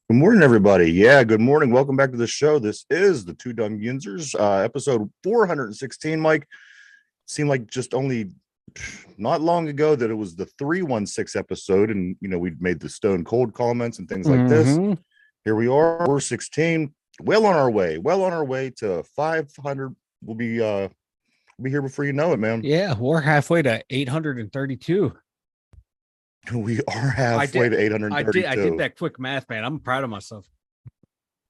Good morning, everybody. Yeah, good morning. Welcome back to the show. This is the Two Dum Yinzers, episode 416. Mike, seemed like just only not long ago that it was the 316 episode, and we'd made the stone cold comments and things like this. Hmm. Here we are, 416. Well on our way to 500. We'll be here before you know it, man. Yeah, we're halfway to 832. We are I halfway did. to I did 832. that quick math, man. I'm proud of myself.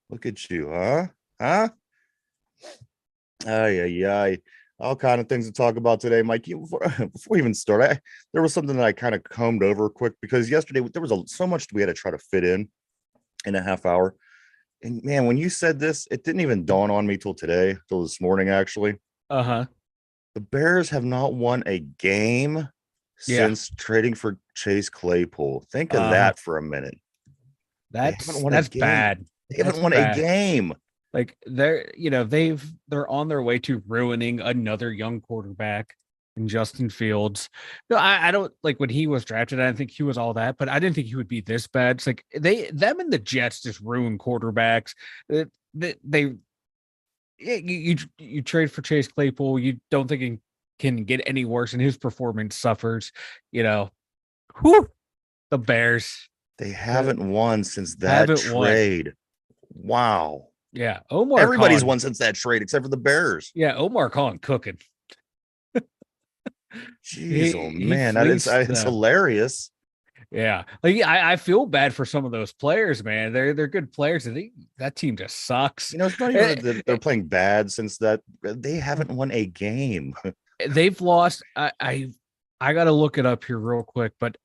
Look at you, huh? Huh? Ay, ay, ay. All kind of things to talk about today, Mike. Before we even start, there was something that I kind of combed over quick because yesterday there was so much we had to try to fit in a half hour. And man, when you said this, it didn't even dawn on me till today, till this morning, actually. Uh-huh. The Bears have not won a game Yeah. since trading for Chase Claypool. Think of Uh that for a minute. They haven't that's won a that's game. bad. They That's haven't won a bad. game. Like they're on their way to ruining another young quarterback in Justin Fields. No, I don't like when he was drafted. I didn't think he was all that, but I didn't think he would be this bad. It's like them and the Jets just ruin quarterbacks. They yeah, you trade for Chase Claypool. You don't think it can get any worse, and his performance suffers. You know, whew, the Bears They uh, haven't won since that haven't won. trade. Wow. Yeah, Omar Everybody's Khan. won since that trade except for the Bears. Yeah, Omar Khan cooking. Jeez, oh He man, that is fleeced it's them. hilarious. Yeah, like I feel bad for some of those players, man. They're good players. That team just sucks. It's not even Eh, that they're playing bad since that they haven't won a game. They've lost. I got to look it up here real quick, but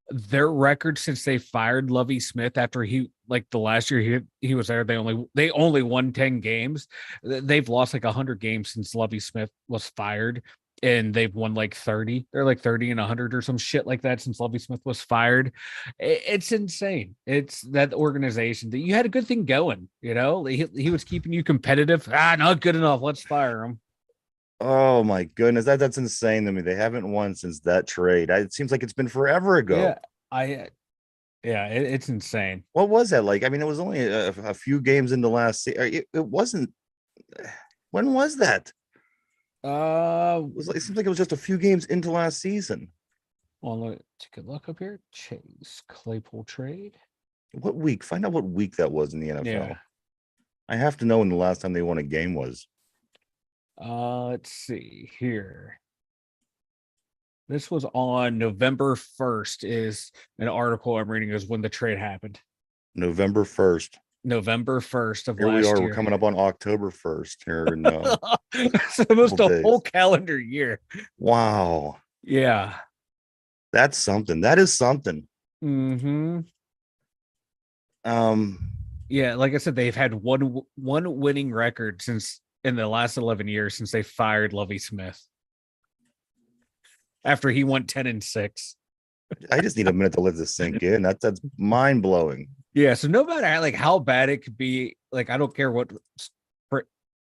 their record since they fired Lovey Smith after he like the last year he was there, they only won 10 games. They've lost like 100 games since Lovey Smith was fired, and they've won like 30. They're like 30 and 100 or some shit like that since Lovey Smith was fired. It's insane. It's that organization that you had a good thing going, he was keeping you competitive. Not good enough, let's fire him. Oh my goodness, that's insane to me. They haven't won since that trade. It seems like it's been forever Yeah, ago. I yeah, it's insane. What was that like? I mean, it was only a few games into last season. It wasn't. When was that? uh It seems like it was just a few games into last season. Well, take a look up here. Chase Claypool trade. What week? Find out what week that was in the Yeah. NFL. I have to know when the last time they won a game was. Let's see here. This was on November 1st, is an article I'm reading is when the trade happened. November 1st. November 1st of Here we last are. We're year. coming up on October 1st here in It's a couple almost a whole days. calendar year. Wow. Yeah. That's something. That is something. Mm-hmm. Um, Yeah, like I said, they've had one winning record since in the last 11 years since they fired Lovey Smith after he went 10-6. I just need a minute to let this sink in. That's mind blowing. Yeah, so no matter like how bad it could be, like I don't care what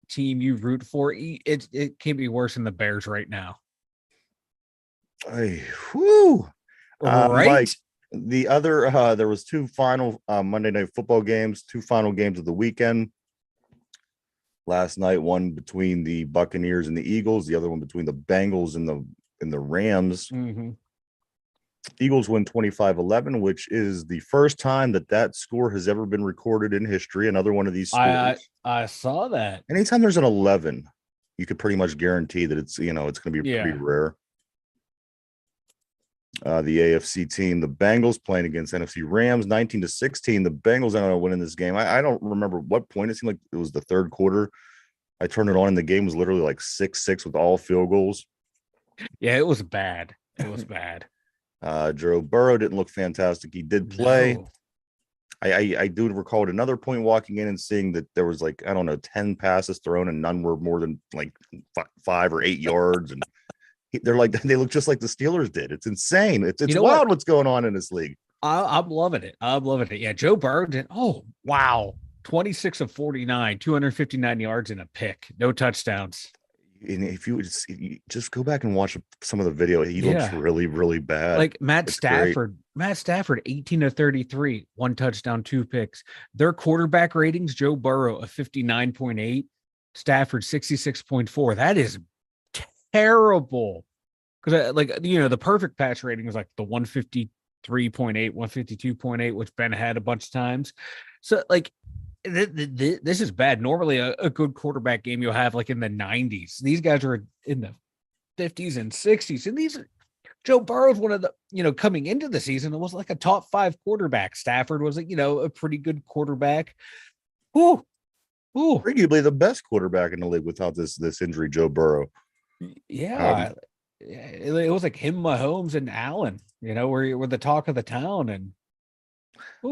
team you root for, it can be worse than the Bears right now. Hey, whew. Mike, Right? the other there was two final Monday Night Football games, two final games of the weekend. Last night, one between the Buccaneers and the Eagles, the other one between the Bengals and the Rams. Mm-hmm. Eagles win 25-11, which is the first time that score has ever been recorded in history. Another one of these I scores. I saw that. Anytime there's an 11, you could pretty much guarantee that it's going to be pretty Yeah. rare. The AFC team, the Bengals playing against NFC Rams, 19-16. The Bengals ended up winning this game. I don't remember what point. It seemed like it was the third quarter. I turned it on and the game was literally like 6-6 with all field goals. Yeah, it was bad. It was bad. Joe Burrow didn't look fantastic. He did play. No. I do recall at another point walking in and seeing that there was like, I don't know, 10 passes thrown and none were more than like 5 or 8 yards. And they look just like the Steelers did. It's insane. It's You know wild what? what's going on in this league. I'm loving it. I'm loving it. Yeah, Joe Burrow did. Oh, wow. 26 of 49, 259 yards and a pick. No touchdowns. And if you just go back and watch some of the video, he looks Yeah. really, really bad. Like It's great. Matt Stafford, 18 to 33, one touchdown, two picks. Their quarterback ratings, Joe Burrow, a 59.8, Stafford, 66.4. That is terrible. Because, the perfect patch rating is like the 153.8, 152.8, which Ben had a bunch of times. So, this is bad. Normally, a good quarterback game you'll have like in the 90s. These guys are in the 50s and 60s. And Joe Burrow's one of the, coming into the season, it was like a top 5 quarterback. Stafford was, a pretty good quarterback. Ooh, ooh, Arguably the best quarterback in the league without this injury, Joe Burrow. yeah. It was like him, Mahomes, and Allen, were the talk of the town. And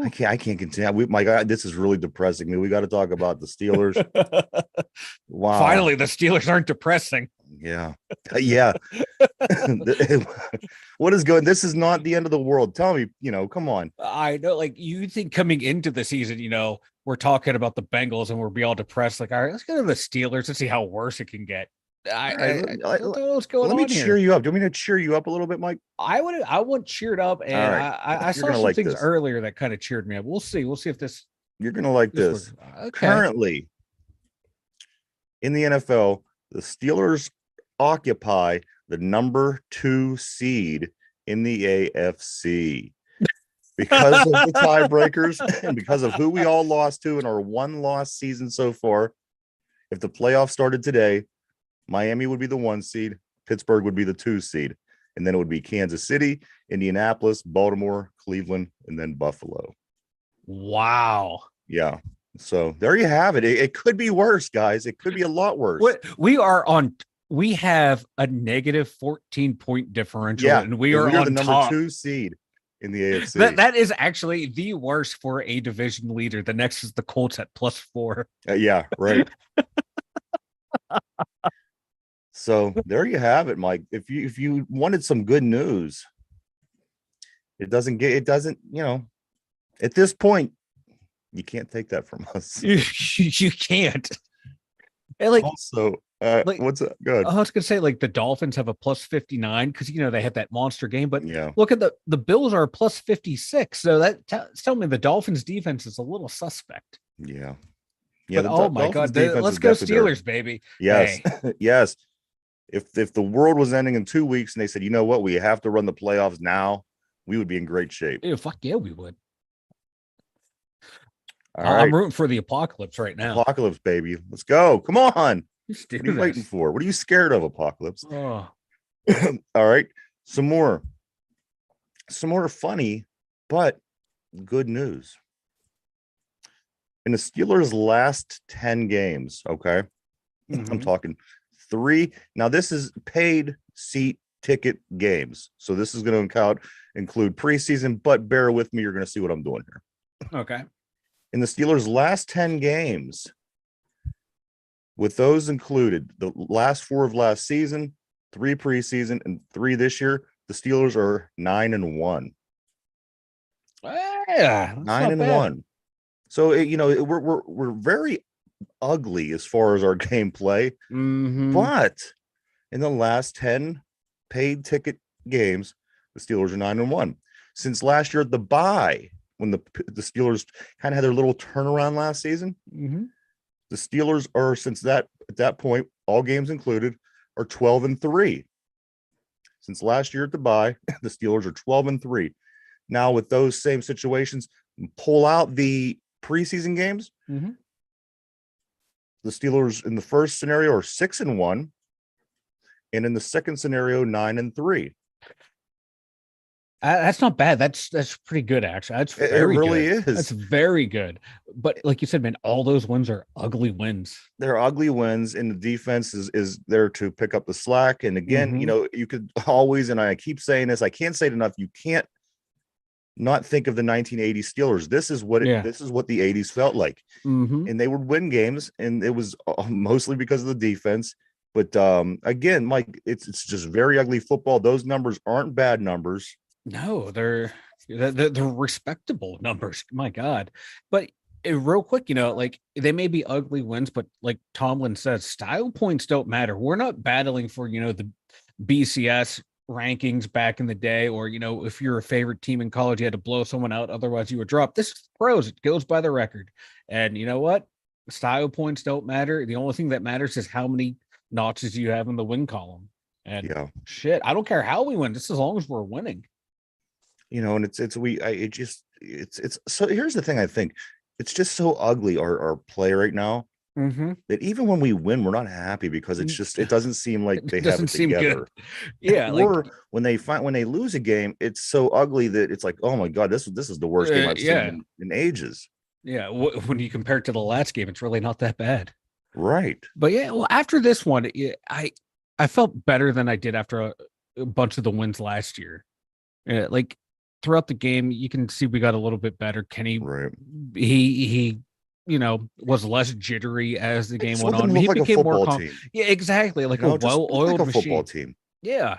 I can't continue. My God, this is really depressing me. We got to talk about the Steelers. Wow. Finally, the Steelers aren't depressing. Yeah. Yeah. What is going? This is not the end of the world. Tell me, come on. I know, like, you think coming into the season, we're talking about the Bengals and we'll be all depressed. Like, all right, let's go to the Steelers and see how worse it can get. I don't know what's going Let me on cheer here. you up. Do you want me to cheer you up a little bit, Mike? I want cheered up, and right. I saw some things earlier that kind of cheered me up. We'll see if this. You're gonna like this. Okay. Currently, in the NFL, the Steelers occupy the number 2 seed in the AFC because of the tiebreakers and because of who we all lost to in our one loss season so far. If the playoffs started today, Miami would be the 1 seed, Pittsburgh would be the 2 seed, and then it would be Kansas City, Indianapolis, Baltimore, Cleveland, and then Buffalo. Wow. Yeah. So there you have it. It could be worse, guys. It could be a lot worse. We have a negative 14-point differential, yeah, and we are on the number top. 2 seed in the AFC. That is actually the worst for a division leader. The next is the Colts at +4. Yeah, right. So there you have it, Mike. If you wanted some good news, it doesn't, at this point, you can't take that from us. You can't. And also, what's that? Good. I was gonna say, like, the Dolphins have a +59 because they had that monster game. But yeah, look at the Bills are +56. So that tell me the Dolphins defense is a little suspect. Yeah. But oh my God, let's go Steelers, baby. Yes, hey. Yes. If the world was ending in 2 weeks and they said, you know what, we have to run the playoffs now, we would be in great shape. Ew, fuck yeah, we would. I'm rooting for the apocalypse right now. Apocalypse, baby. Let's go. Come on. What are you waiting for? What are you scared of, Apocalypse? Oh. All right. Some more funny, but good news. In the Steelers' last 10 games, okay? Mm-hmm. I'm talking 3. Now, this is paid seat ticket games. So this is going to include preseason, but bear with me. You're going to see what I'm doing here. Okay. In the Steelers' last 10 games, with those included, the last 4 of last season, 3 preseason, and 3 this year, the Steelers are 9-1. Yeah, 9-1. So we're very ugly as far as our gameplay, but in the last 10 paid ticket games, the Steelers are 9-1. Since last year at the bye, when the Steelers kind of had their little turnaround last season, the Steelers are, at that point, all games included, are 12-3. Since last year at the bye, the Steelers are 12-3. Now, with those same situations, pull out the preseason games. The Steelers in the first scenario are 6-1, and in the second scenario, 9-3. That's not bad. That's pretty good, actually. That's very it really good. is. That's very good. But like you said, man, all those wins are ugly wins. They're ugly wins, and the defense is there to pick up the slack. And again, you could always, and I keep saying this, I can't say it enough, you can't not think of the 1980s Steelers. This is what the 80s felt like. And they would win games, and it was mostly because of the defense. But again, Mike, it's just very ugly football. Those numbers aren't bad numbers. No, they're respectable numbers. My God. But real quick, like they may be ugly wins, but like Tomlin says, style points don't matter. We're not battling for, the BCS rankings back in the day, or, if you're a favorite team in college, you had to blow someone out. Otherwise, you would drop. This is pros. It goes by the record. And you know what? Style points don't matter. The only thing that matters is how many notches you have in the win column. And Yeah. shit, I don't care how we win, just as long as we're winning. And it's so here's the thing. I think it's just so ugly, our play right now, that even when we win, we're not happy because it doesn't seem like they It have doesn't it seem together. good. Yeah, Or when they lose a game, it's so ugly that it's like, oh my God, this is the worst game I've seen in ages. Yeah, when you compare it to the last game, it's really not that bad. Right. But yeah, well, after this one, I felt better than I did after a bunch of the wins last year. Like throughout the game, you can see we got a little bit better. Kenny, Right. he was less jittery as the game went on. Look He like a became more football calm. team. Yeah, exactly, like a Just look well-oiled like a football machine. team. Yeah,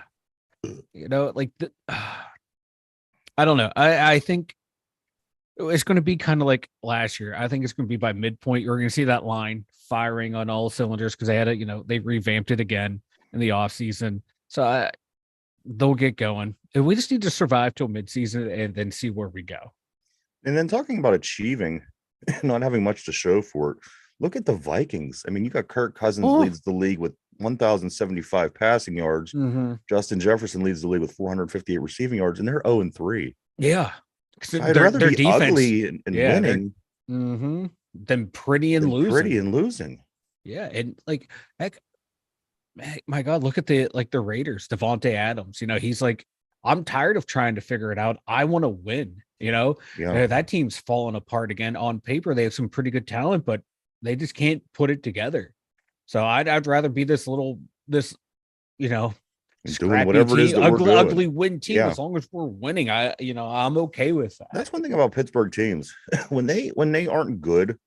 like I don't know. I think it's going to be kind of like last year. I think it's going to be by midpoint. You're going to see that line firing on all cylinders because they had it, they revamped it again in the off season. So they'll get going. And we just need to survive till midseason and then see where we go. And then talking about achieving, not having much to show for it. Look at the Vikings. I mean, you got Kirk Cousins leads the league with 1,075 passing yards. Justin Jefferson leads the league with 458 receiving yards, and they're 0-3. Yeah. So I'd rather be defense, ugly and winning than pretty and losing. Yeah. And like, heck, my God, look at the Raiders, Devontae Adams. He's like, I'm tired of trying to figure it out. I want to win. That team's falling apart again. On paper, they have some pretty good talent, but they just can't put it together. So I'd rather be this doing whatever it is that ugly win team. As long as we're winning, I'm okay with that. That's one thing about Pittsburgh teams. when they aren't good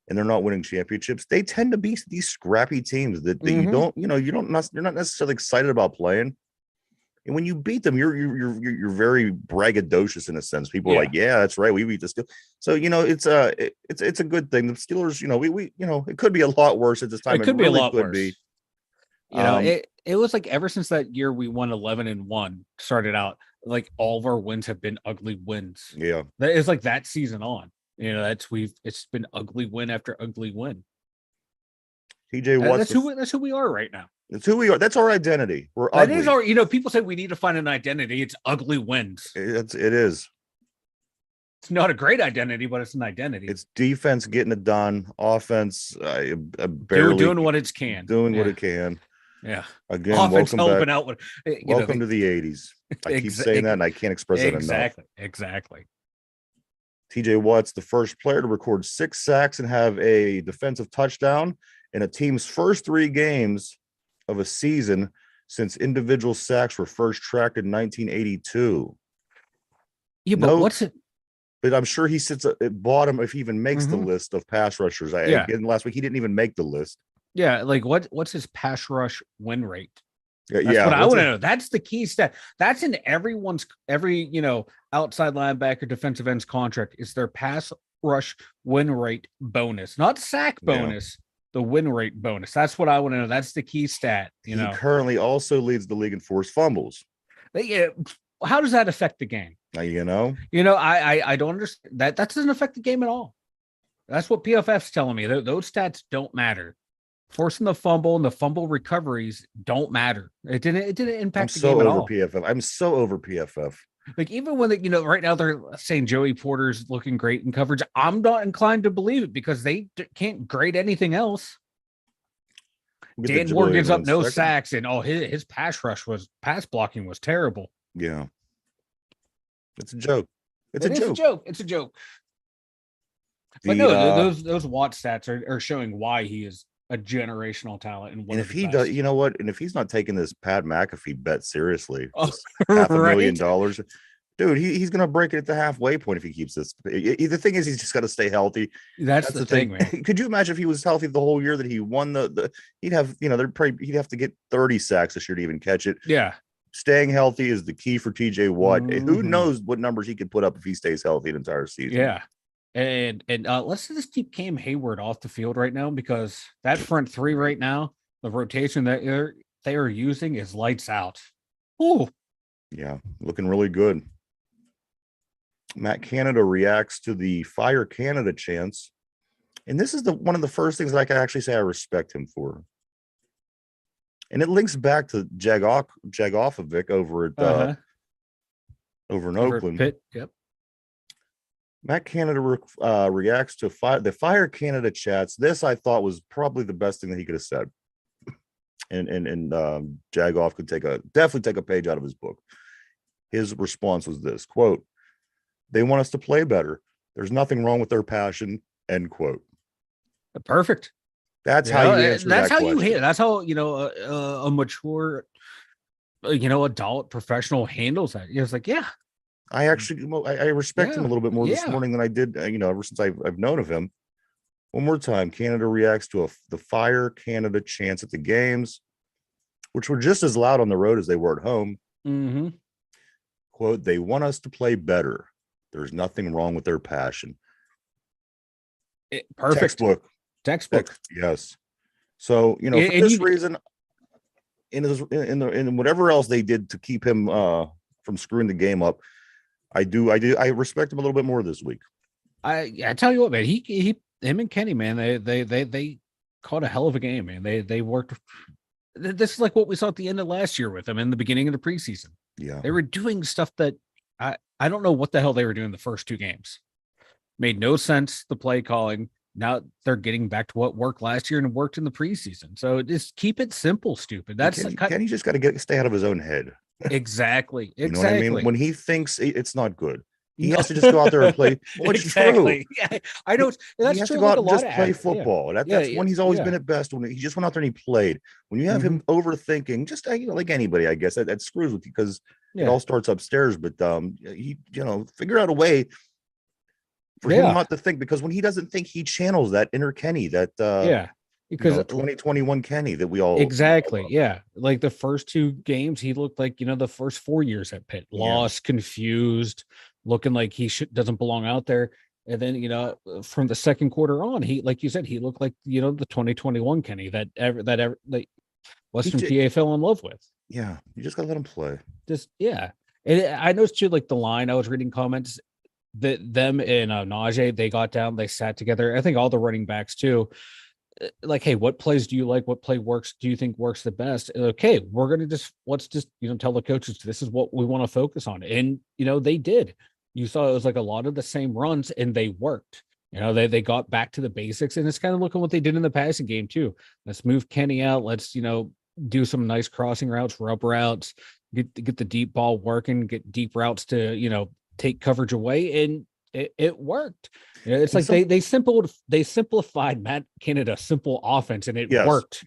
and they're not winning championships, they tend to be these scrappy teams that you're not necessarily excited about playing. And when you beat them, you're very braggadocious in a sense. People are like, yeah, that's right, we beat the Steelers. So it's a good thing. The Steelers, we it could be a lot worse at this time. It could be a lot worse. Be. It was like ever since that year we won 11-1 started out, like all of our wins have been ugly wins. Yeah, that is like that season on. It's been ugly win after ugly win. TJ Watt. That's who we are right now. That's who we are. That's our identity. We're ugly. That is our. People say we need to find an identity. It's ugly wins. It is. It's not a great identity, but it's an identity. It's defense getting it done. Offense, barely doing what it can. Doing what it can. Yeah. Again, offense welcome back. Out. Welcome to the 80s. I keep saying that, and I can't express it enough. Exactly. TJ Watt's the first player to record 6 sacks and have a defensive touchdown in a team's first 3 games of a season since individual sacks were first tracked in 1982. Yeah, but what's it? But I'm sure he sits at bottom if he even makes the list of pass rushers. Again, last week he didn't even make the list. Yeah, like what's his pass rush win rate? That's what I want to know. That's the key stat. That's in every outside linebacker, defensive end's contract. Is their pass rush win rate bonus, not sack bonus. The win rate bonus. That's what I want to know. That's the key stat. He currently also leads the league in forced fumbles. How does that affect the game? I don't understand that. That doesn't affect the game at all. That's what PFF's telling me. Those stats don't matter. Forcing the fumble and the fumble recoveries don't matter. It didn't impact the game at all. I'm so over PFF. Like even when right now they're saying Joey Porter's looking great in coverage, I'm not inclined to believe it because they can't grade anything else. Dan Moore gives up no sacks, and his pass blocking was terrible. Yeah, it's a joke. It's a joke. But no, those Watt stats are showing why he is a generational talent. And if he does, and if he's not taking this Pat McAfee bet seriously, $500,000, dude, he's going to break it at the halfway point if he keeps this. The thing is, he's just got to stay healthy. That's the thing, man. Could you imagine if he was healthy the whole year that he won he'd have, he'd have to get 30 sacks this year to even catch it. Yeah. Staying healthy is the key for TJ Watt. Who knows what numbers he could put up if he stays healthy an entire season. Yeah. And let's just keep Cam Hayward off the field right now, because that front three right now, the rotation that they are using is lights out. Ooh, Yeah, looking really good. Matt Canada reacts to the Fire Canada chants. And this is one of the first things that I can actually say I respect him for. And it links back to Jagofovic over at uh-huh. over in Over at Oakland. Pitt. Yep. Matt Canada reacts to the Fire Canada chats. This I thought was probably the best thing that he could have said. And Jagoff could definitely take a page out of his book. His response was this quote: "They want us to play better. There's nothing wrong with their passion." End quote. Perfect. That's how you answer that's that how question. you hit. That's how a mature adult professional handles that. It's like, yeah, I actually I respect him a little bit more this yeah. morning than I did ever since I've known of him. One more time, Canada reacts to the Fire Canada chants at the games, which were just as loud on the road as they were at home. Mm-hmm. Quote: "They want us to play better. There's nothing wrong with their passion." Perfect. Textbook. Yes. So for this reason, in whatever else they did to keep him from screwing the game up, I respect him a little bit more this week. I tell you what, man, him and Kenny, man, they caught a hell of a game, man. They worked. This is like what we saw at the end of last year with them in the beginning of the preseason. Yeah, they were doing stuff that I don't know what the hell they were doing the first two games. Made no sense. The play calling. Now they're getting back to what worked last year and worked in the preseason. So just keep it simple, stupid. That's Kenny just got to stay out of his own head. Exactly. You know what I mean? When he thinks it's not good, he No. has to just go out there and play. Well, it's exactly. true. Yeah, I know. That's he has true. to go like out and just play football. Yeah. That's when he's always been at best. When he just went out there and he played. When you have him overthinking, just like anybody, I guess that screws with you, because it all starts upstairs. But he figure out a way for him not to think, because when he doesn't think, he channels that inner Kenny, that because 2021 Kenny that we all yeah, like the first two games he looked like the first 4 years at Pitt, lost, confused, looking like he doesn't belong out there. And then from the second quarter on, he, like you said, he looked like the 2021 Kenny that Western PA fell in love with. Yeah, you just gotta let him play. And I noticed too, like the line, I was reading comments that them and Najee, they got down, they sat together. I think all the running backs too. Like, hey, what plays do you like? What play do you think works the best? Okay, we're gonna let's tell the coaches this is what we want to focus on, and they did. You saw it was like a lot of the same runs, and they worked. They got back to the basics, and it's kind of looking what they did in the passing game too. Let's move Kenny out. Let's do some nice crossing routes, rub routes, get the deep ball working, get deep routes to take coverage away, and it worked. It's like they simplified Matt Canada simple offense, and it worked.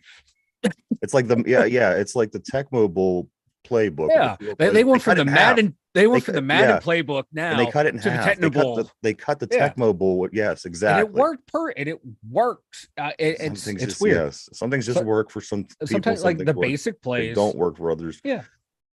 It's like it's like the Tecmo Bowl playbook. Yeah, they went from the Madden. They went from the Madden playbook now, and they cut it in half. They cut the Tecmo Bowl. Yes, exactly. And it worked. It worked. It's weird. Yes, some things just work for some people. Sometimes, like the basic plays, don't work for others. Yeah.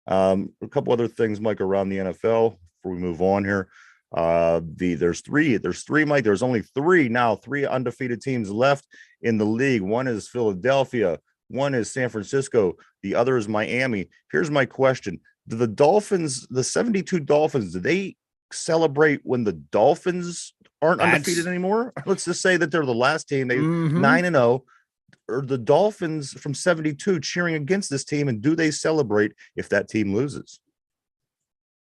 A couple other things, Mike, around the NFL before we move on here. There's three, Mike. There's only three undefeated teams left in the league. One is Philadelphia, one is San Francisco, the other is Miami. Here's my question: do the Dolphins, the 72 Dolphins, do they celebrate when the Dolphins aren't undefeated anymore? Let's just say that they're the last team, they 9-0, or the Dolphins from 72 cheering against this team, and do they celebrate if that team loses?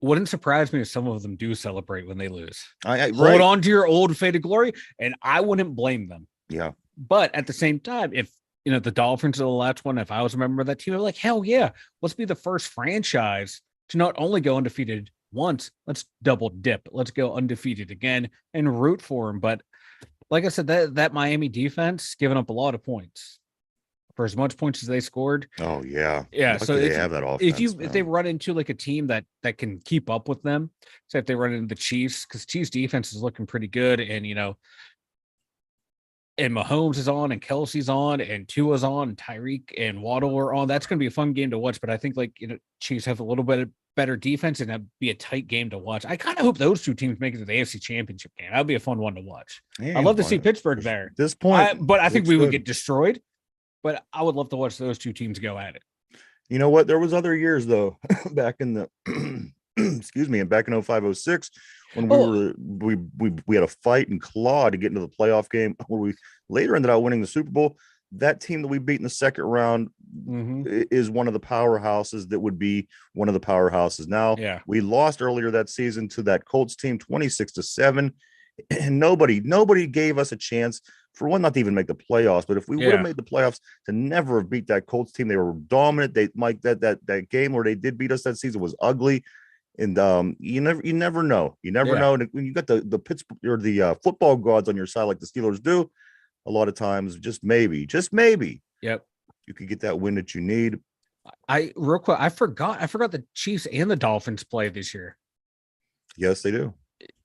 Wouldn't surprise me if some of them do celebrate when they lose. Hold on to your old faded glory, and I wouldn't blame them. Yeah. But at the same time, if the Dolphins are the last one, if I was a member of that team, I'm like, hell yeah, let's be the first franchise to not only go undefeated once, let's double dip. Let's go undefeated again and root for them. But like I said, that Miami defense giving up a lot of points. For as much points as they scored. Oh yeah. Yeah. So they have that offense, if they run into like a team that can keep up with them, say if they run into the Chiefs, because Chiefs defense is looking pretty good, and and Mahomes is on, and Kelsey's on, and Tua's on, and Tyreek and Waddle are on. That's going to be a fun game to watch. But I think Chiefs have a little bit better defense and it'd be a tight game to watch. I kind of hope those two teams make it to the AFC Championship game. That'd be a fun one to watch. Hey, I'd love to see at Pittsburgh there. this point, But I think looks we would good. get destroyed. But I would love to watch those two teams go at it. You know what? There was other years though, back in the excuse me, and back in 0506 when we had a fight and claw to get into the playoff game where we later ended up winning the Super Bowl. That team that we beat in the second round is one of the powerhouses that would be one of the powerhouses. Now, Yeah. we lost earlier that season to that Colts team 26-7, and nobody gave us a chance for one not to even make the playoffs. But if we would have made the playoffs, to never have beat that Colts team, they were dominant. Mike, that game where they did beat us that season was ugly. And you never know. You never know. And when you got the Pittsburgh or the football gods on your side, like the Steelers do, a lot of times, just maybe, Yep, you could get that win that you need. Real quick, I forgot the Chiefs and the Dolphins play this year. Yes, they do.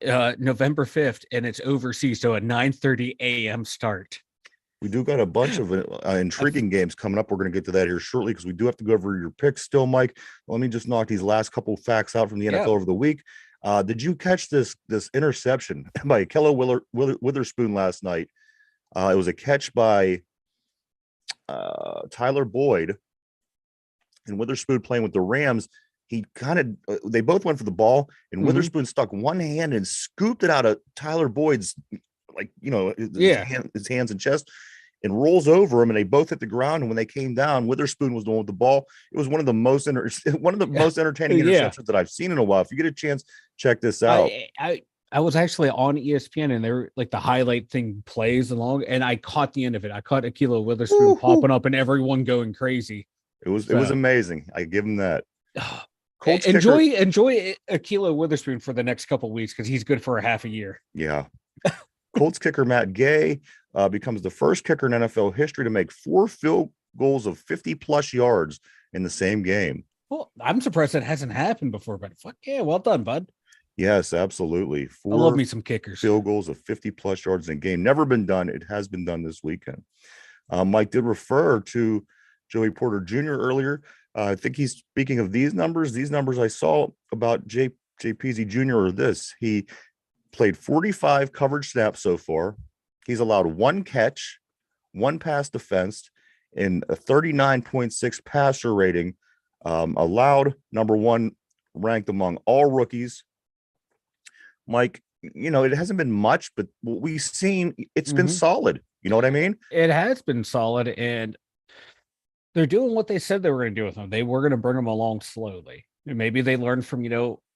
November 5th, and it's overseas, so a 9:30 a.m. start. We do got a bunch of intriguing games coming up. We're going to get to that here shortly because we do have to go over your picks still, Mike. Let me just knock these last couple of facts out from the NFL over the week. Did you catch this interception by Kello Witherspoon last night? It was a catch by Tyler Boyd, and Witherspoon playing with the Rams. He they both went for the ball, and Witherspoon stuck one hand and scooped it out of Tyler Boyd's, his hands and chest, and rolls over him, and they both hit the ground. And when they came down, Witherspoon was the one with the ball. It was one of the most most entertaining interceptions that I've seen in a while. If you get a chance, check this out. I was actually on ESPN, and they're like the highlight thing plays along, and I caught the end of it. I caught Akilo Witherspoon popping up and everyone going crazy. It was amazing. I give him that. Enjoy Akilo Witherspoon for the next couple of weeks because he's good for a half a year. Yeah. Colts kicker Matt Gay becomes the first kicker in NFL history to make 4 field goals of 50+ yards in the same game. Well, I'm surprised that hasn't happened before, but fuck yeah, well done, bud. Yes, absolutely. I love me some kickers. Field goals of 50+ yards in a game. Never been done. It has been done this weekend. Mike did refer to Joey Porter Jr. earlier. I think he's speaking of these numbers. These numbers I saw about JPZ Jr. are this. He played 45 coverage snaps so far. He's allowed 1 catch, 1 pass defense, and a 39.6 passer rating. Allowed, number 1 ranked among all rookies. Mike, it hasn't been much, but what we've seen, it's been solid. You know what I mean? It has been solid, and they're doing what they said they were going to do with him. They were going to bring him along slowly. And maybe they learned from,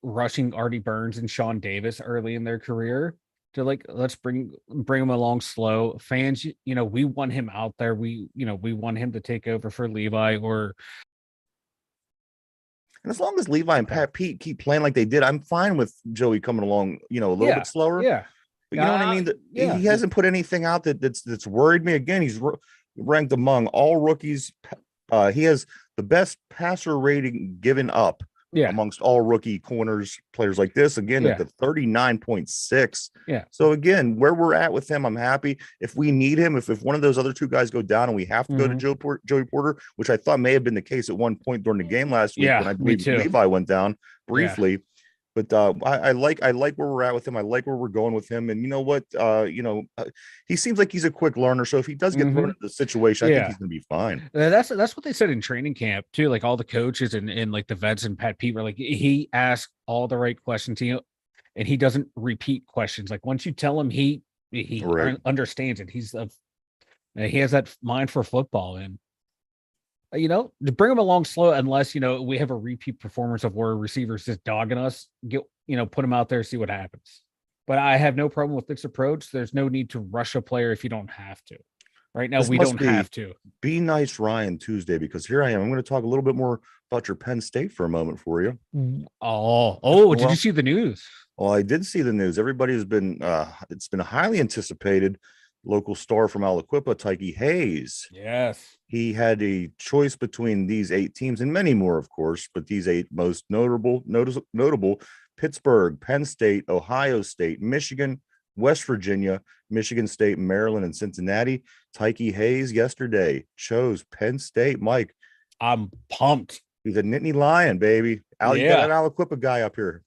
rushing Artie Burns and Sean Davis early in their career to let's bring him along slow. Fans, we want him out there. We want him to take over for Levi And as long as Levi and Pat Pete keep playing like they did, I'm fine with Joey coming along, a little bit slower. Yeah. But you know what I mean? He hasn't put anything out that's worried me. Again, he's ranked among all rookies. He has the best passer rating given up amongst all rookie corners, players like this. Again, at the 39.6. Yeah. So again, where we're at with him, I'm happy. If we need him, if one of those other 2 guys go down and we have to go to Joey Porter, which I thought may have been the case at one point during the game last week when I believe Levi went down briefly. But I like where we're at with him. I like where we're going with him. And you know what? He seems like he's a quick learner. So if he does get thrown into the situation, I think he's going to be fine. That's what they said in training camp too. Like all the coaches and like the vets and Pat Pete were like, he asked all the right questions, and he doesn't repeat questions. Like once you tell him, he understands it. He has that mind for football, and to bring him along slow, unless we have a repeat performance of where receivers just dogging us, put him out there, see what happens. But I have no problem with this approach. There's no need to rush a player if you don't have to. Right now, we don't have to. Be nice, Ryan, Tuesday, because here I am. I'm going to talk a little bit more about your Penn State for a moment for you. Did you see the news? Well, I did see the news. Everybody has been, it's been highly anticipated. Local star from Aliquippa, Tyke Hayes. Yes. He had a choice between these 8 teams and many more, of course, but these 8 most notable Pittsburgh, Penn State, Ohio State, Michigan, West Virginia, Michigan State, Maryland, and Cincinnati. Tyke Hayes yesterday chose Penn State. Mike, I'm pumped. He's a Nittany Lion, baby. Al, you got Yeah. an Aliquippa guy up here.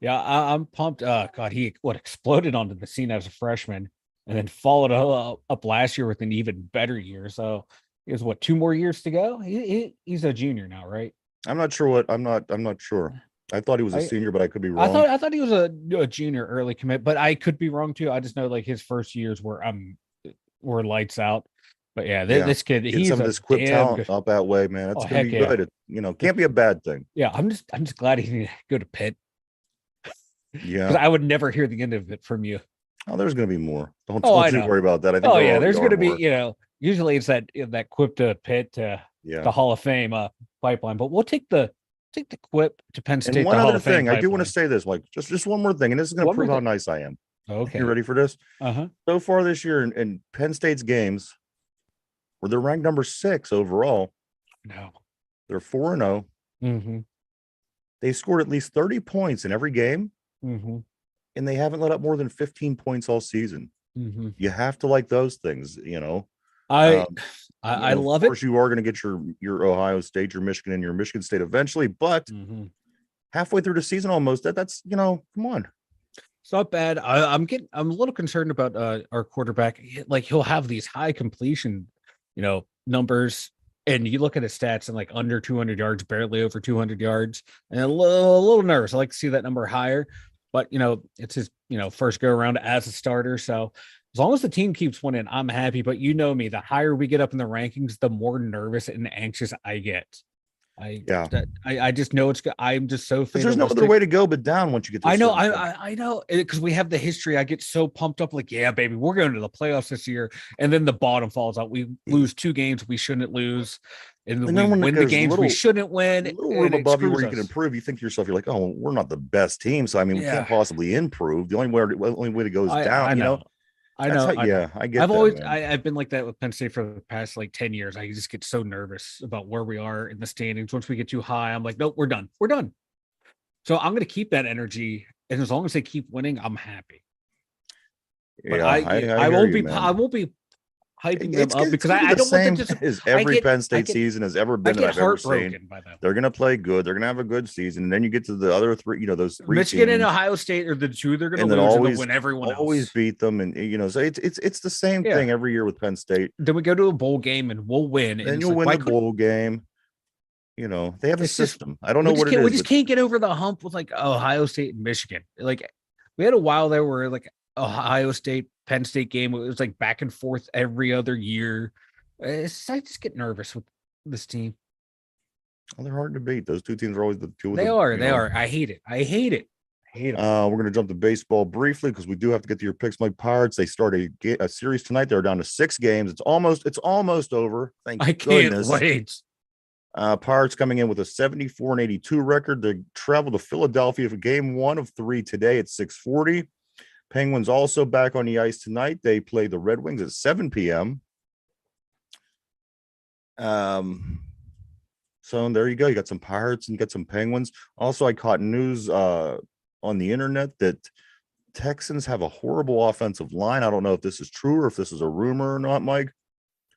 Yeah, I'm pumped. God, he exploded onto the scene as a freshman, and then followed up last year with an even better year. So he has what 2 more years to go. He's a junior now, right? I'm not sure what I'm not sure. I thought he was a I senior, but I could be I wrong. thought I thought he was a junior early commit, but I could be wrong too. I just know like his first years were lights out. But yeah, Yeah. this kid, Getting some he's of a this quip damn talent good. up that way, man. Oh That's gonna heck be yeah, good. It, can't be a bad thing. yeah. I'm just glad he didn't go to Pitt Yeah. because I would never hear the end of it from you. Oh, there's gonna be more. Don't Oh, don't I you know. worry about that. I think Oh there yeah, already there's are gonna be more. usually it's that quip to Pitt to Yeah. the Hall of Fame pipeline, but we'll take the quip to Penn And State one the Hall other of Fame thing, I do want to pipeline. say this, like just one more thing, and this is gonna One more prove how thing. nice I am. You Okay. ready for this? Uh-huh. So far this year in Penn State's games, where they're ranked number 6 overall, No. they're 4-0. Mm-hmm. They scored at least 30 points in every game, Mm-hmm. and they haven't let up more than 15 points all season. Mm-hmm. You have to like those things, I Um, I of love it. course, you are going to get your Ohio State, your Michigan, and your Michigan State eventually, but Mm-hmm. halfway through the season, almost that's come on. It's not bad. I'm a little concerned about our quarterback. Like he'll have these high completion, numbers, and you look at his stats and like under 200 yards, barely over 200 yards, and a little nervous. I like to see that number higher, but it's his first go around as a starter. So as long as the team keeps winning, I'm happy. But you know me, the higher we get up in the rankings, the more nervous and anxious I get. Yeah, I just know it's. I'm just so because there's no other fatalistic. way to go but down once you get to a I know, certain point. I know, because we have the history. I get so pumped up, like, yeah, baby, we're going to the playoffs this year, and then the bottom falls out. We lose 2 games we shouldn't lose, and then And we then when win the there's games we shouldn't win, little room and it above you where screws you can us. improve, you think to yourself, you're like, oh, we're not the best team, so I mean, we can't Yeah, possibly improve. The only way to go is down. I know, That's how. I know. Yeah, I get that, man. I've been like that with Penn State for the past like 10 years. I just get so nervous about where we are in the standings. Once we get too high, I'm like, nope, we're done. So I'm going to keep that energy, and as long as they keep winning, I'm happy. But Yeah, I I hear won't you, be man. hyping them up It's because gonna be I the don't want them same to. as I every get Penn I State get season has ever I been that get I've ever seen. heartbroken by them. They're gonna play good. They're gonna have a good season. And then you get to the other three, those three Michigan and teams, Ohio State are the two they're going to and then lose, and they'll win everyone always else. beat them. And so it's the same Yeah. thing every year with Penn State. Then we go to a bowl game and we'll win, and Then it's you'll like, win why the couldn't bowl game. They have a it's just system. I don't know what it we is, just but can't get over the hump with like Ohio State and Michigan. Like we had a while there where like Ohio State Penn State game, it was like back and forth every other year. I just get nervous with this team. they're hard to beat. Those two teams are always the two of They the. are. They are. I hate it. I hate it. I hate them. We're going to jump to baseball briefly because we do have to get to your picks. Mike Pirates. They start a series tonight. They're down to 6 games. It's almost over. Thank I can't goodness. wait. Pirates coming in with a 74-82 record. They travel to Philadelphia for game 1 of 3 today at 6:40. Penguins also back on the ice tonight. They play the Red Wings at 7 p.m. So there you go. You got some Pirates and got some Penguins. Also, I caught news on the internet that Texans have a horrible offensive line. I don't know if this is true or if this is a rumor or not, Mike,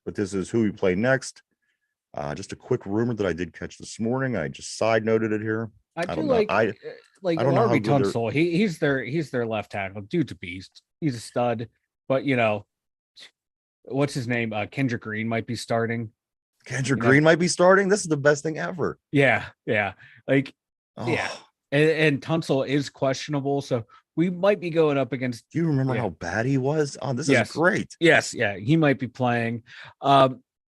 but this is who we play next. Just a quick rumor that I did catch this morning. I just side noted it here. I I do don't know. like I don't know how Larby good Tunsil. He's their left tackle. Dude's a beast. He's a stud. But what's his name? Kendrick Green might be starting. Kendrick Green might be starting. This is the best thing ever. Yeah. Like, Oh, yeah. And Tunsil is questionable, so we might be going up against. do you remember how bad he was? Oh, this Yes. is great. Yes, yeah, he might be playing.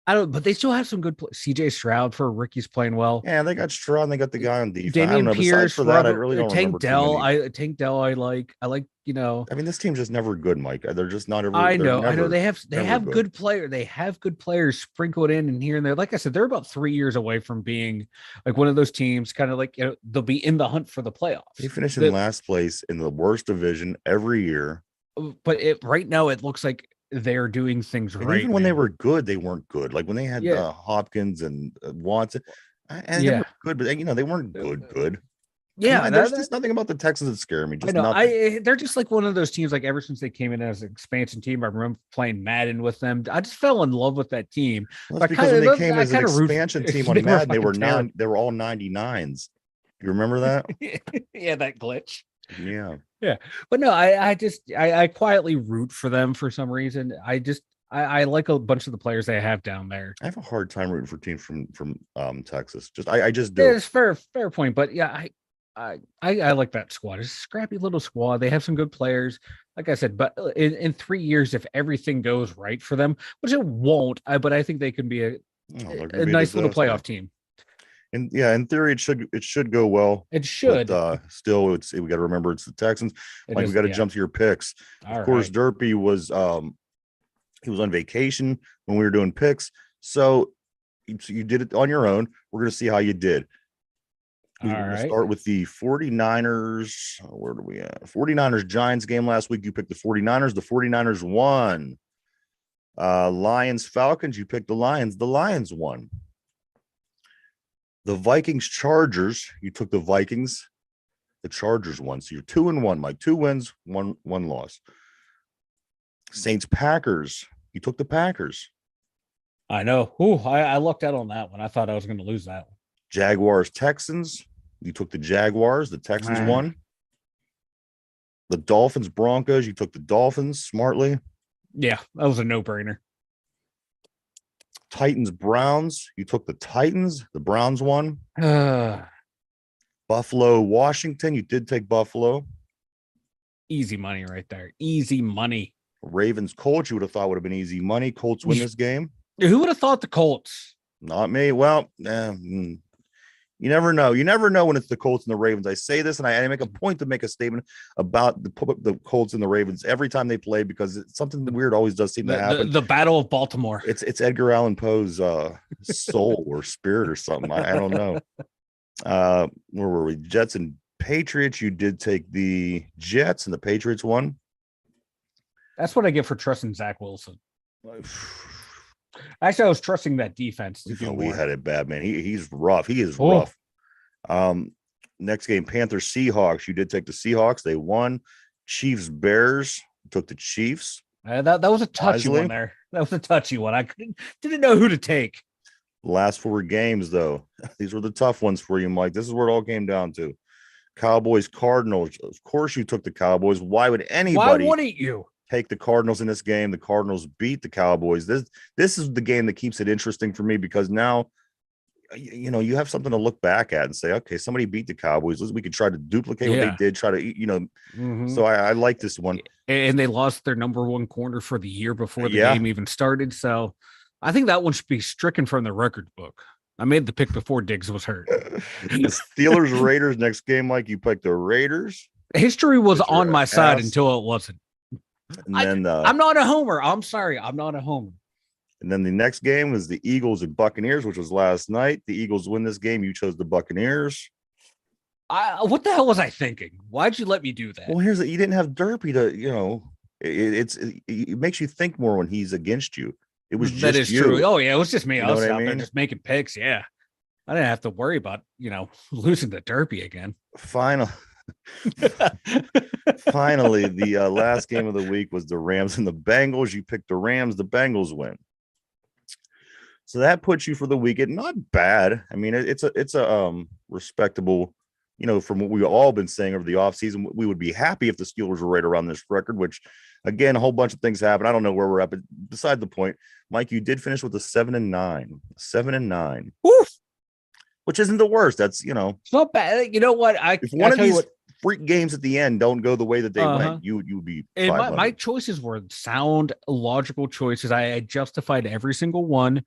I don't, but they still have some good. CJ Stroud for rookies playing well. Yeah, they got Stroud and they got the guy on defense. Damian I don't know. Besides Pierce, for that, I Robert, really don't Tank remember too Dell. many. Tank Dell. I like. I mean, this team's just never good, Mike. They're just not ever. I They're know. They have good. good player. They have good players sprinkled in and here and there. Like I said, they're about 3 years away from being like one of those teams. Kind of like they'll be in the hunt for the playoffs. They finish in last place in the worst division every year. But right now it looks like they're doing things And right. even when they were good, they weren't good. Like when they had Hopkins and Watson, and they were good, but they weren't good. Yeah, There's just nothing about the Texans that scare me. I Just know. nothing. They're just like one of those teams. Like ever since they came in as an expansion team, I remember playing Madden with them. I just fell in love with that team. Well, So that's because when they came I as an kind of root. expansion team They on were Madden, fucking terrible. they were all 99s. You remember that? Yeah, that glitch. Yeah. Yeah, but no, I quietly root for them for some reason. I like a bunch of the players they have down there. I have a hard time rooting for teams from Texas. I just Yeah, do. it's fair point. But yeah, I like that squad. It's a scrappy little squad. They have some good players, like I said. But in 3 years, if everything goes right for them, which it won't, but I think they can be They're gonna a be nice little disaster. playoff team. And yeah, in theory, it should go well. It should. But still, we got to remember it's the Texans. It We is, got to yeah. jump to your picks. All Of course, right. Derpy was he was on vacation when we were doing picks, so you did it on your own. We're gonna see how you did. We're All going to right. start with the 49ers. Where do we at? 49ers Giants game last week. You picked the 49ers. The 49ers won. Lions Falcons. You picked the Lions. The Lions won. The Vikings Chargers. You took the Vikings. The Chargers won. So you're 2-1, Mike. 2 wins, one loss. Saints Packers. You took the Packers. I know. Ooh, I lucked out on that one. I thought I was going to lose that one. Jaguars Texans. You took the Jaguars. The Texans won. The Dolphins Broncos. You took the Dolphins smartly. Yeah, that was a no-brainer. Titans Browns. You took the Titans. The Browns won. Buffalo Washington. You did take Buffalo. Easy money right there. Easy money. Ravens Colts. You would have thought would have been easy money. Colts win this game. Who would have thought the Colts? Not me. Well, you never know. You never know when it's the Colts and the Ravens. I say this, and I make a point to make a statement about the Colts and the Ravens every time they play because something weird always does seem to happen. The Battle of Baltimore. It's Edgar Allan Poe's soul or spirit or something. I don't know. Where were we? Jets and Patriots. You did take the Jets, and the Patriots won. That's what I get for trusting Zach Wilson. Actually, I was trusting that defense. We had it bad, man. He's rough. He is rough. Next game, Panthers Seahawks. You did take the Seahawks. They won. Chiefs Bears. Took the Chiefs. That was a touchy one there. That was a touchy one. I didn't know who to take. Last 4 games, though. These were the tough ones for you, Mike. This is where it all came down to. Cowboys Cardinals. Of course, you took the Cowboys. Why would anybody? Why wouldn't you take the Cardinals in this game? The Cardinals beat the Cowboys. This is the game that keeps it interesting for me because now, you have something to look back at and say, okay, somebody beat the Cowboys. We could try to duplicate what they did. Try to, So I like this one. And they lost their number 1 corner for the year before the game even started. So I think that one should be stricken from the record book. I made the pick before Diggs was hurt. The Steelers Raiders next game, Mike. You picked the Raiders. History was on my side until it wasn't. And then I'm not a homer. I'm sorry. I'm not a homer. And then the next game was the Eagles and Buccaneers, which was last night. The Eagles win this game. You chose the Buccaneers. What the hell was I thinking? Why'd you let me do that? Well, you didn't have Derpy to, it makes you think more when he's against you. It was just that is you. true. Oh yeah, it was just me. You I know was what out I there mean? just making picks. Yeah, I didn't have to worry about losing to Derpy again. Finally, the last game of the week was the Rams and the Bengals. You picked the Rams. The Bengals win. So that puts you for the weekend. Not bad. I mean, it's a respectable. From what we've all been saying over the offseason, we would be happy if the Steelers were right around this record, which, again, a whole bunch of things happen. I don't know where we're at, but beside the point, Mike, you did finish with a 7-9. 7-9. Oof. Which isn't the worst. That's, It's not bad. You know what? If one of these freak games at the end don't go the way that they went, you would be. And my choices were sound, logical choices. I justified every single one,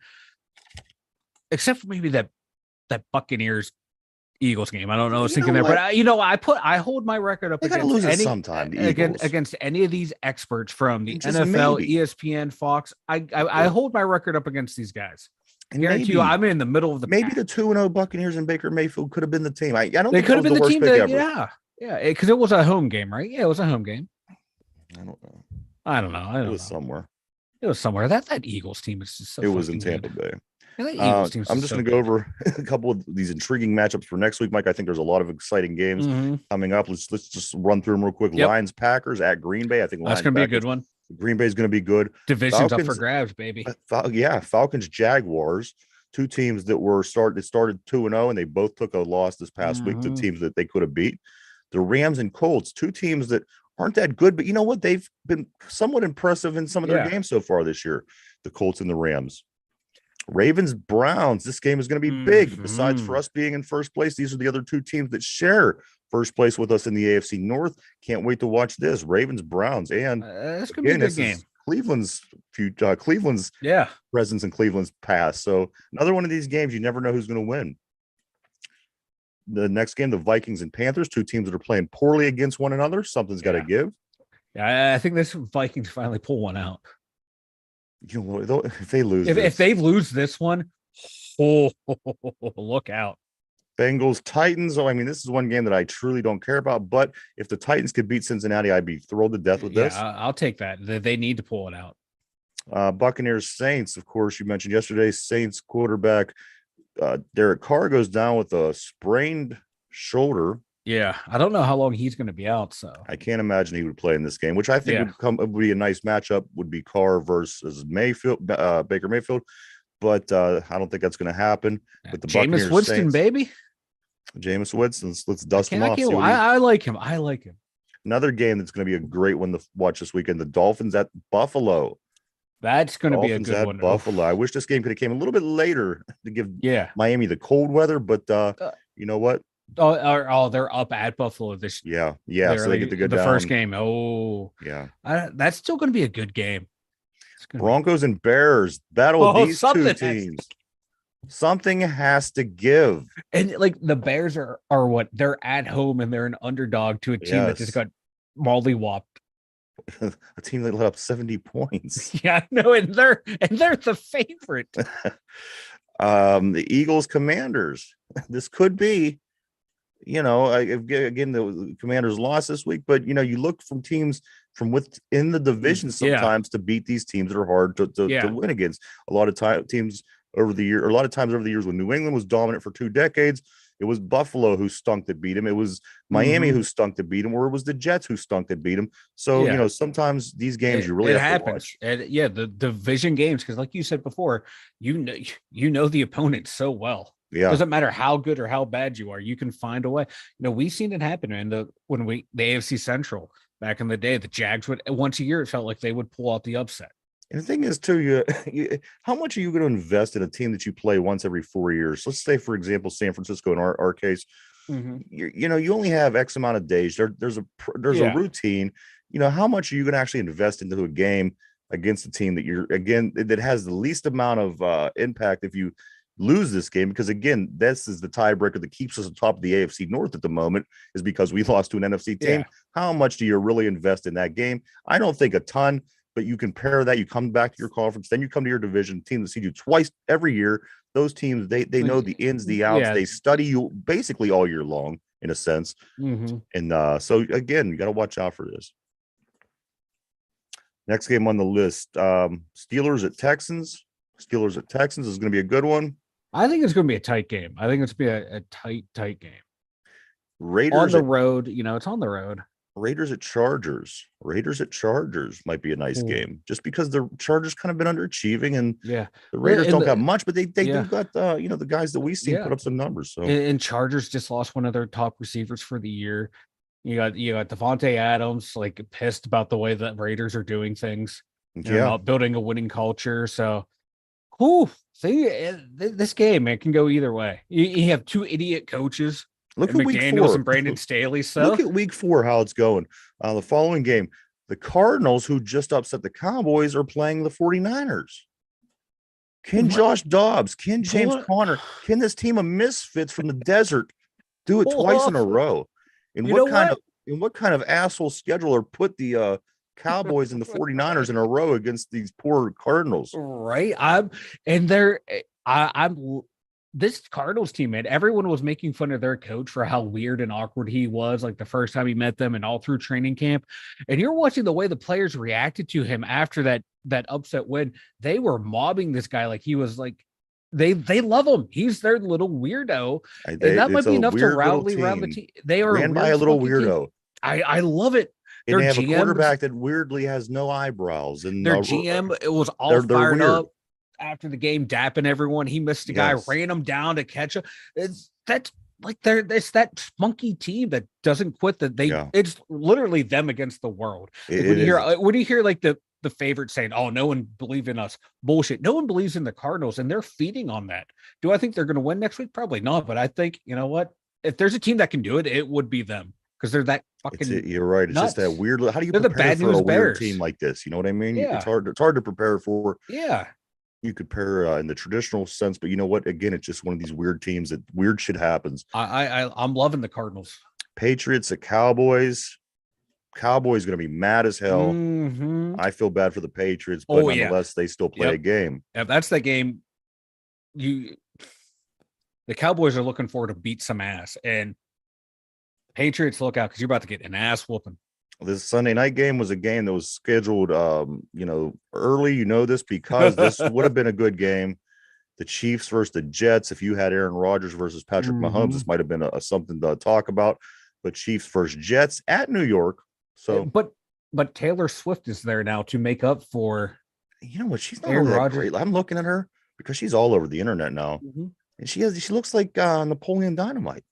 except for maybe that Buccaneers Eagles game. I don't know. I was thinking there, but I hold my record up against any of these experts from the NFL, ESPN, Fox. I hold my record up against these guys. I guarantee you, I'm in the middle of the maybe the 2-0 Buccaneers and Baker Mayfield could have been the team. I don't. They could have been the team. ever. Yeah, because it was a home game, right? Yeah, it was a home game. I don't know. It was somewhere. That Eagles team is just so. It was in Tampa Bay. And the Eagles team's I'm just just so going to go good. over a couple of these intriguing matchups for next week, Mike. I think there's a lot of exciting games Mm-hmm. coming up. Let's just run through them real quick. Yep. Lions Packers at Green Bay. I think That's Lions gonna be a good Packers. one. Green Bay is going to be good. Division's up for Falcons, grabs, baby. yeah, Falcons Jaguars. Two teams that started 2-0 and they both took a loss this past week to Mm-hmm. teams that they could have beat. The Rams and Colts, two teams that aren't that good, but you know what? They've been somewhat impressive in some of their Yeah. games so far this year. The Colts and the Rams. Ravens Browns. This game is going to be big. Besides for Mm-hmm. us being in first place, these are the other two teams that share first place with us in the AFC North. Can't wait to watch this. Ravens Browns, and That's gonna be a again, good this game. is Cleveland's Yeah. presence in Cleveland's past. So another one of these games, you never know who's going to win. The next game, the Vikings and Panthers, two teams that are playing poorly against one another. Something's got to Yeah. give. Yeah. I think this Vikings finally pull one out. You know, if they lose, If they lose this one, oh, look out. Bengals Titans. Oh, I mean, this is one game that I truly don't care about. But if the Titans could beat Cincinnati, I'd be thrilled to death with this. Yeah, I'll take that. They need to pull it out. Buccaneers Saints. Of course, you mentioned yesterday. Saints quarterback Derek Carr goes down with a sprained shoulder. Yeah, I don't know how long he's going to be out. So I can't imagine he would play in this game, which I think would be a nice matchup. Would be Carr versus Baker Mayfield, but I don't think that's going to happen. But the Jameis Buccaneers Winston, Saints, baby. Jameis Winston, let's dust him off. I like him. I like him. Another game that's going to be a great one to watch this weekend. The Dolphins at Buffalo. That's going to be a good one. Buffalo. I wish this game could have came a little bit later to give Miami the cold weather, but you know what? They're up at Buffalo this. Yeah. So they get to go the down. First game. Oh, yeah. That's still going to be a good game. Broncos and Bears battle of these two teams. Something has to give. And like the Bears are what they're at home and they're an underdog to a team that just got mollywopped. A team that let up 70 points. Yeah, no, and they're the favorite. The Eagles Commanders. This could be, again, the Commanders lost this week, but you look from teams from within the division sometimes to beat these teams that are hard to win against. A lot of times over the years when New England was dominant for 2 decades, it was Buffalo who stunk that beat him. It was Miami who stunk to beat him, or it was the Jets who stunk that beat him. So, sometimes these games you really have to watch. And the division games, because like you said before, you know the opponent so well. Yeah. It doesn't matter how good or how bad you are, you can find a way. We've seen it happen the AFC Central back in the day. The Jags would once a year, it felt like they would pull out the upset. And the thing is, too, how much are you going to invest in a team that you play once every 4 years? Let's say, for example, San Francisco in our case, you only have X amount of days. There's a routine. How much are you going to actually invest into a game against a team that has the least amount of impact if you lose this game? Because again, this is the tiebreaker that keeps us on top of the AFC North at the moment, is because we lost to an NFC team. How much do you really invest in that game? I don't think a ton. But you compare that, you come back to your conference, then you come to your division team that sees you twice every year. Those teams, they know the ins, the outs. They study you basically all year long, in a sense. And so, again, you got to watch out for this. Next game on the list, Steelers at Texans. Steelers at Texans is going to be a good one. I think it's going to be a tight game. I think it's going to be a tight game. Raiders on the road. It's on the road. Raiders at Chargers. Raiders at Chargers might be a nice game, just because the Chargers kind of been underachieving, and the Raiders don't got much, but they do got the guys that we see put up some numbers. So and Chargers just lost one of their top receivers for the year. You got Devontae Adams pissed about the way that Raiders are doing things. About building a winning culture. So, this game it can go either way. You have 2 idiot coaches. Look at week 4 and Brandon Staley. So look at week 4 how it's going. The following game, the Cardinals, who just upset the Cowboys, are playing the 49ers. Can Josh Dobbs, can James Conner, can this team of misfits from the desert do it twice in a row? And what kind of asshole scheduler put the Cowboys and the 49ers in a row against these poor Cardinals? Right. This Cardinals team, man, everyone was making fun of their coach for how weird and awkward he was, the first time he met them and all through training camp. And you're watching the way the players reacted to him after that upset win. They were mobbing this guy like he was They love him. He's their little weirdo, and that It's might be a enough to weird little rally around the team team. They are a ran by a weird, little spunky team. weirdo, I love it. and Their they have a GM, quarterback that weirdly has no eyebrows, and their GM, it was all they're fired weird. up after the game, dapping everyone. He missed a guy, Yes. ran him down to catch him. That's like it's that spunky team that doesn't quit. That it's literally them against the world. Like when you hear like the favorite saying, "Oh, no one believes in us," bullshit. No one believes in the Cardinals, and they're feeding on that. Do I think they're going to win next week? Probably not. But I think, you know what? If there's a team that can do it, it would be them, because they're that fucking. You're right. It's nuts. just that weird. How do you they're the prepare bad for news a weird Bears. team like this? You know what I mean? Yeah. It's hard to prepare for. Yeah. You could pair in the traditional sense, but you know what? Again, it's just one of these weird teams that weird shit happens. I'm loving the Cardinals. Patriots, the Cowboys. Cowboys going to be mad as hell. Mm-hmm. I feel bad for the Patriots, but nonetheless, they still play a game. If that's the game, the Cowboys are looking forward to beat some ass, and Patriots, look out, because you're about to get an ass whooping. This Sunday night game was a game that was scheduled, early. You know this because this would have been a good game. The Chiefs versus the Jets. If you had Aaron Rodgers versus Patrick Mahomes, this might have been something to talk about. But Chiefs versus Jets at New York. So, but Taylor Swift is there now to make up for. You know what? She's not Aaron Rodgers. Great. I'm looking at her because she's all over the internet now, and she looks like Napoleon Dynamite.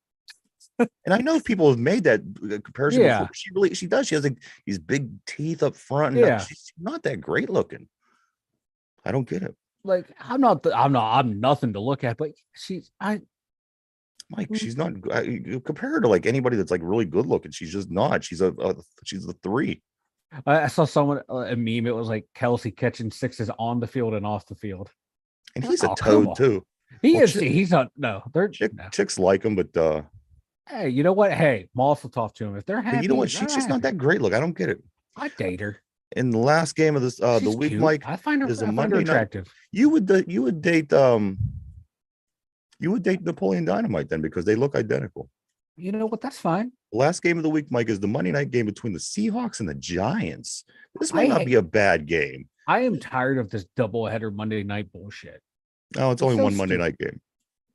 And I know people have made that comparison before. She does. She has these big teeth up front. And she's not that great looking. I don't get it. Like I'm nothing to look at, but she's not compare her to like anybody that's like really good looking. She's just not. She's a 3. I saw someone a meme. It was like Kelsey catching sixes on the field and off the field. And he's a toad too. He's not. No, chicks like him, but hey, you know what? Hey, Mazel tov to him. If they're happy, but you know what? She's just not that great. Look, I don't get it. I date her. In the last game of this, the week, cute. Mike, I find her attractive. You would date Napoleon Dynamite then, because they look identical. You know what? That's fine. The last game of the week, Mike, is the Monday night game between the Seahawks and the Giants. This might not be a bad game. I am tired of this doubleheader Monday night bullshit. Oh, it's only one Monday night game.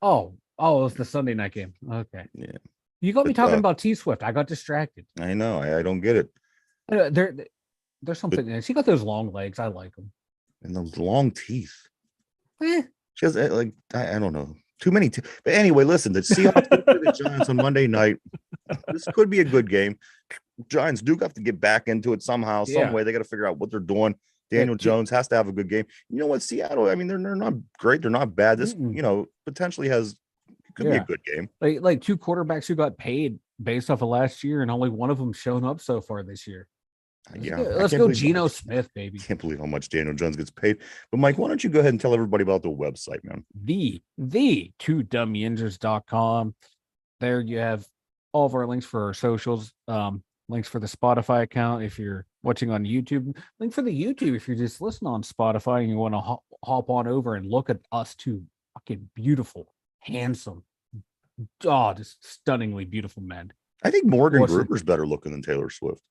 Oh, it's the Sunday night game. Okay. Yeah. You got me talking about T Swift. I got distracted. I know. I don't get it. There's something. She got those long legs. I like them. And those long teeth. She has I don't know. Too many. But anyway, listen, the Seahawks the Giants on Monday night. This could be a good game. Giants do have to get back into it somehow, some way. They got to figure out what they're doing. Daniel Jones has to have a good game. You know what? Seattle, I mean, they're not great. They're not bad. This, potentially could be a good game. Like 2 quarterbacks who got paid based off of last year, and only one of them shown up so far this year. Let's go Geno Smith, baby. I can't believe how much Daniel Jones gets paid. But Mike, why don't you go ahead and tell everybody about the website, man? The 2dumyinzers.com. There you have all of our links for our socials, links for the Spotify account if you're watching on YouTube, link for the YouTube if you're just listening on Spotify and you want to hop on over and look at us two fucking beautiful, handsome, just stunningly beautiful men. I think Morgan Gruber's better looking than Taylor Swift.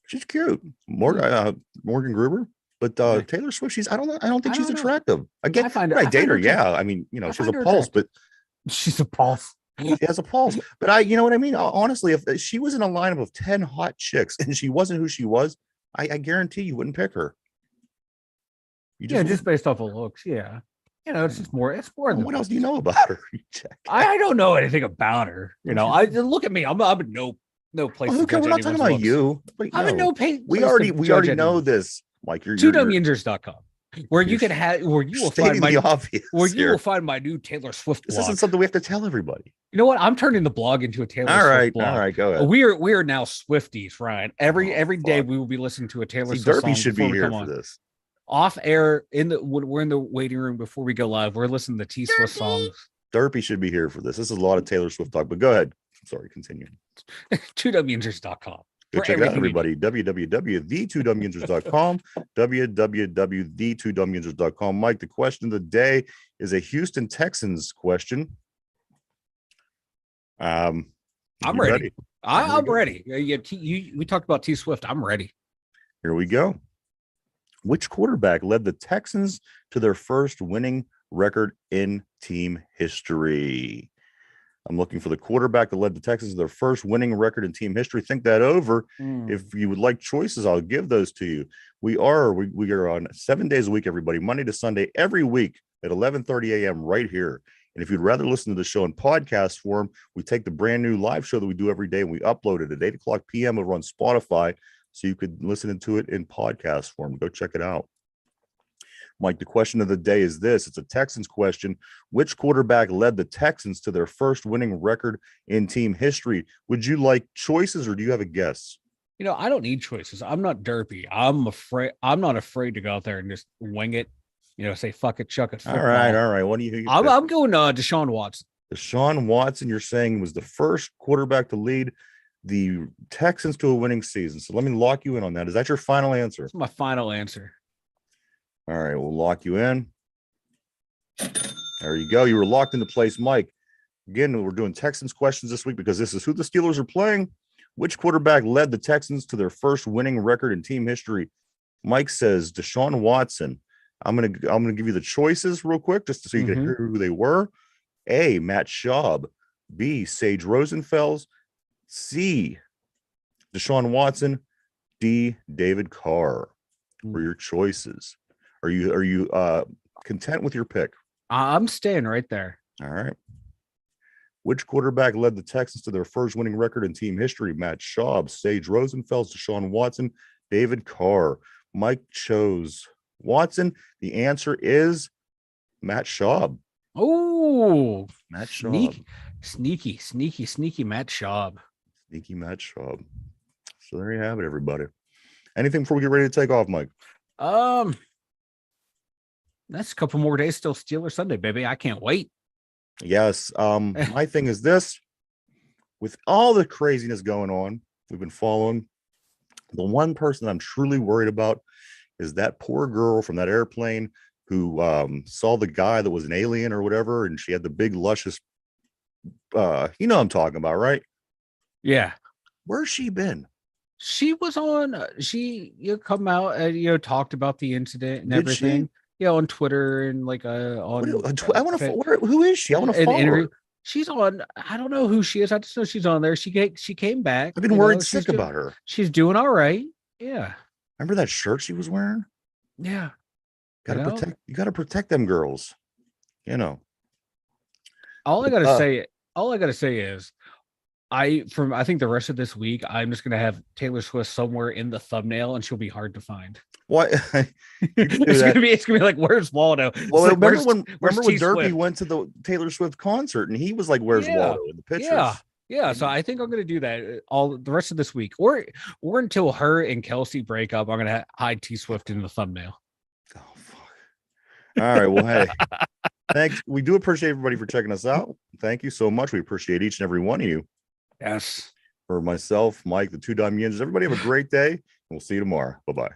She's cute. Morgan Gruber. But Taylor Swift, I don't think she's attractive. Again, I date her. Yeah. I mean, she has a pulse, but she's a pulse. She has a pulse. But you know what I mean? Honestly, if she was in a lineup of 10 hot chicks and she wasn't who she was, I guarantee you wouldn't pick her. Just based off of looks. Yeah. It's just more. It's more. What else do you know about her? I don't know anything about her. I look at me. I'm in no place. Okay, we're not talking about you. I'm in no pain. We already know this. Like you're 2dumyinzers.com. Where you will find my obvious you will find my new Taylor Swift blog. This isn't something we have to tell everybody. You know what? I'm turning the blog into a Taylor Swift blog. All right, go ahead. We are now Swifties, Ryan. Every day we will be listening to a Taylor Swift song. Derpy should be here for this. Off air we're in the waiting room before we go live. We're listening to T Swift songs. Derpy should be here for this. This is a lot of Taylor Swift talk, but go ahead. Sorry, continue. 2dumyinzers.com. Go check it out, everybody. www.the2dumyinzers.com. www.the2dumyinzers.com. Mike, the question of the day is a Houston Texans question. I'm ready. I'm ready. We talked about T Swift. I'm ready. Here we go. Which quarterback led the Texans to their first winning record in team history. I'm looking for the quarterback that led the Texans to their first winning record in team history. Think that over. If you would like choices, I'll give those to you. We are on 7 days a week, everybody, Monday to Sunday, every week at 11:30 a.m. right here. And if you'd rather listen to the show in podcast form, we take the brand new live show that we do every day and we upload it at 8 o'clock p.m. over on Spotify, so you could listen to it in podcast form. Go check it out. Mike, the question of the day is this. It's a Texans question. Which quarterback led the Texans to their first winning record in team history? Would you like choices or do you have a guess? I don't need choices. I'm not derpy. I'm not afraid to go out there and just wing it. Say fuck it, chuck it. Football. All right. What do you? I'm going Deshaun Watson. Deshaun Watson, you're saying, was the first quarterback to lead the Texans to a winning season. So let me lock you in on that. Is that your final answer? That's my final answer. All right, we'll lock you in. There you go. You were locked into place, Mike. Again, we're doing Texans questions this week because this is who the Steelers are playing. Which quarterback led the Texans to their first winning record in team history? Mike says Deshaun Watson. I'm gonna give you the choices real quick just so you can hear who they were. A, Matt Schaub. B, Sage Rosenfels. C, Deshaun Watson. D, David Carr. Were your choices? Are you content with your pick? I'm staying right there. All right. Which quarterback led the Texans to their first winning record in team history? Matt Schaub, Sage Rosenfels, Deshaun Watson, David Carr. Mike chose Watson. The answer is Matt Schaub. Oh, Matt Schaub. Sneaky Matt Schaub. Sneaky Matt Schaub. So there you have it, everybody. Anything before we get ready to take off, Mike? That's a couple more days till Steelers Sunday, baby. I can't wait. Yes. My thing is this. With all the craziness going on, we've been following. The one person I'm truly worried about is that poor girl from that airplane who saw the guy that was an alien or whatever, and she had the big luscious I'm talking about, right? Yeah. Where's she been? She was on come out and talked about the incident and Did everything. She? On Twitter and on I want to who is she? I want to follow her. She's on. I don't know who she is. I just know she's on there. She came back. I've been worried sick about her. She's doing all right. Yeah. Remember that shirt she was wearing? Yeah. You gotta protect them girls. All I gotta say is I think the rest of this week, I'm just gonna have Taylor Swift somewhere in the thumbnail and she'll be hard to find. What? It's gonna be like, where's Waldo? Well, remember when Derpy went to the Taylor Swift concert and he was like, "Where's Waldo?" in the pictures. Yeah. So I think I'm gonna do that all the rest of this week, or until her and Kelsey break up. I'm gonna hide T Swift in the thumbnail. Oh fuck! All right. Well, hey, thanks. We do appreciate everybody for checking us out. Thank you so much. We appreciate each and every one of you. Yes. For myself, Mike, the two Dum Yinzers, everybody have a great day, and we'll see you tomorrow. Bye-bye.